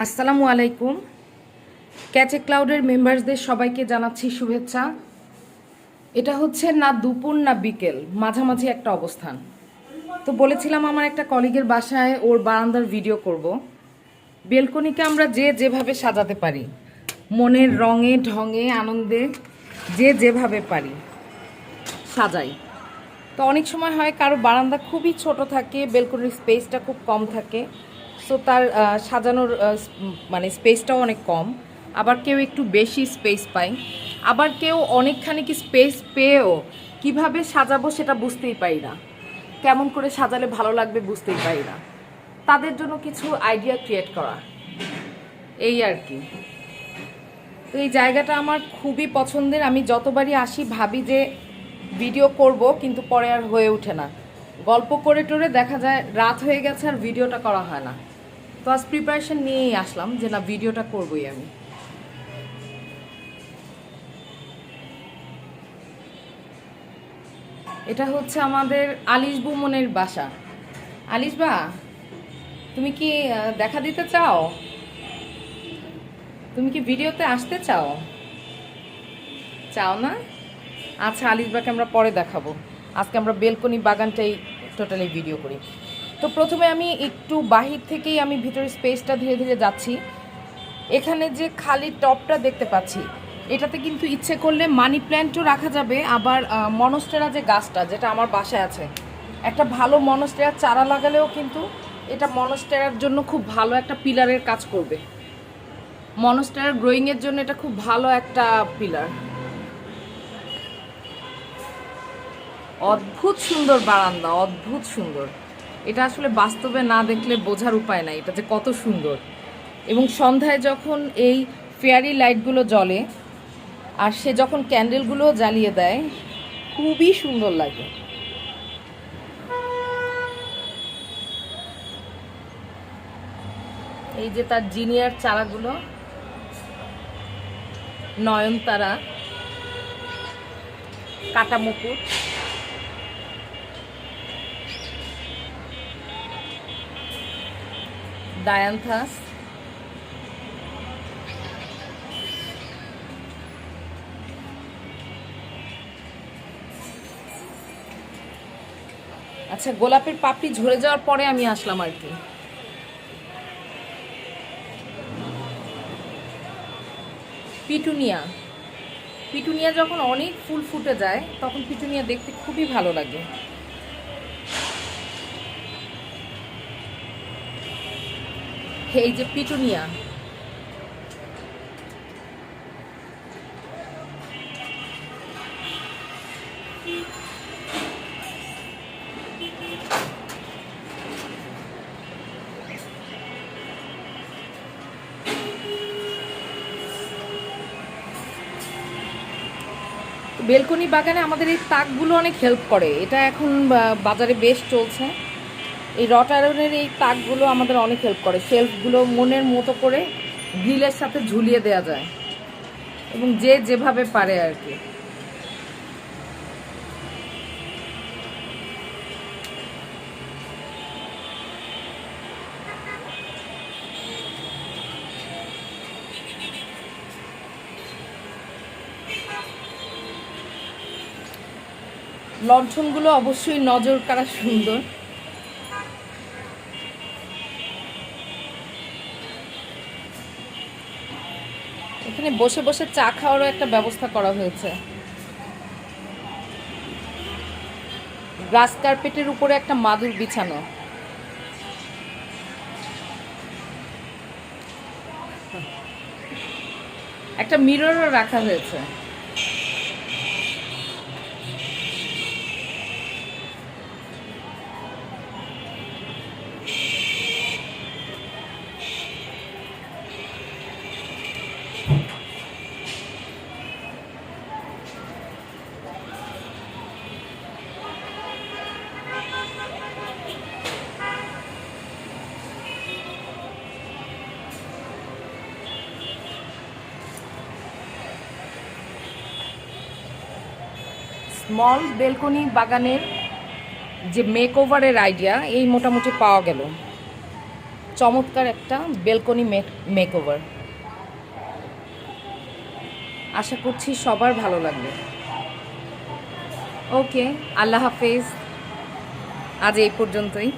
আসসালামু আলাইকুম। ক্যাচে ক্লাউডের মেম্বারসদের সবাইকে জানাচ্ছি শুভেচ্ছা। এটা হচ্ছে না দুপুর না বিকেল, মাঝামাঝি একটা অবস্থান। তো বলেছিলাম আমার একটা কলিগের বাসায় ওর বারান্দার ভিডিও করব। বেলকনিকে আমরা যে যেভাবে সাজাতে পারি, মনের রঙে ঢঙে আনন্দে যে যেভাবে পারি সাজাই। তো অনেক সময় হয় কারো বারান্দা খুবই ছোট থাকে, বেলকনির স্পেসটা খুব কম থাকে, সো তার সাজানোর মানে স্পেসটাও অনেক কম। আবার কেউ একটু বেশি স্পেস পায়, আবার কেউ অনেকখানি কি স্পেস পেয়েও কিভাবে সাজাবো সেটা বুঝতেই পারি না, কেমন করে সাজালে ভালো লাগবে বুঝতেই পারি না। তাদের জন্য কিছু আইডিয়া ক্রিয়েট করা, এই আর কি। তো এই জায়গাটা আমার খুবই পছন্দের। আমি যতবারই আসি ভাবি যে ভিডিও করব, কিন্তু পরে আর হয়ে ওঠে না। গল্প করে টোরে দেখা যায় রাত হয়ে গেছে আর ভিডিওটা করা হয় না। তো আজ প্রিপারেশন নিয়েই আসলাম যে না, ভিডিওটা করবই আমি। এটা হচ্ছে আমাদের আলিশ বুমনের বাসা। আলিশ বা, তুমি কি দেখা দিতে চাও? তুমি কি ভিডিওতে আসতে চাও? চাও না? আচ্ছা, আলিশবাকে আমরা পরে দেখাবো। আজকে আমরা বেলকনি বাগানটাই টোটালি ভিডিও করি। তো প্রথমে আমি একটু বাহির থেকেই আমি ভিতরের স্পেসটা ধীরে ধীরে যাচ্ছি। এখানে যে খালি টপটা দেখতে পাচ্ছি, এটাতে কিন্তু ইচ্ছে করলে মানি প্ল্যান্টও রাখা যাবে। আবার মনস্টেরা যে গাছটা, যেটা আমার বাসায় আছে, একটা ভালো মনস্টেরার চারা লাগালেও কিন্তু এটা মনস্টেরার জন্য খুব ভালো একটা পিলারের কাজ করবে। মনস্টেরার গ্রোয়িংয়ের জন্য এটা খুব ভালো একটা পিলার। অদ্ভুত সুন্দর বারান্দা, অদ্ভুত সুন্দর। এটা আসলে বাস্তবে না দেখলে বোঝার উপায় নাই এটা যে কত সুন্দর। এবং সন্ধ্যায় যখন এই ফেয়ারি লাইটগুলো জ্বলে আর সে যখন ক্যান্ডেলগুলো জ্বালিয়ে দেয়, খুবই সুন্দর লাগে। এই যে তার জিনিয়ার চারাগুলো, নয়নতারা, কাটামুকুট, ডায়ান্থাস, আচ্ছা গোলাপের পাপড়ি ঝরে যাওয়ার পরে আমি আসলাম আর কি। পিটুনিয়া, পিটুনিয়া যখন অনেক ফুল ফুটে যায় তখন পিটুনিয়া দেখতে খুবই ভালো লাগে। এই যে পিটুনিয়া, বেলকনি বাগানে আমাদের এই তাকগুলো অনেক হেল্প করে। এটা এখন বাজারে বেশ চলছে। এই রট আয়রনের এই তাকগুলো আমাদের অনেক হেল্প করে। শেলফগুলো মনের মতো করে গ্রিলের সাথে ঝুলিয়ে দেওয়া যায়, এবং যে যেভাবে পারে আর কি। লণ্ঠনগুলো অবশ্যই নজর কাড়া সুন্দর। এখানে বসে বসে চা খাওয়ারও একটা ব্যবস্থা করা হয়েছে। গ্রাস কার্পেটের উপরে একটা মাদুর বিছানো। একটা মিররও রাখা হয়েছে। স্মল বেলকনি বাগানের যে মেকওভারের আইডিয়া এই মোটামুটি পাওয়া গেল। চমৎকার একটা বেলকনি মেকওভার। আশা করছি সবার ভালো লাগবে। ওকে, আল্লাহ হাফেজ, আজ এই পর্যন্তই।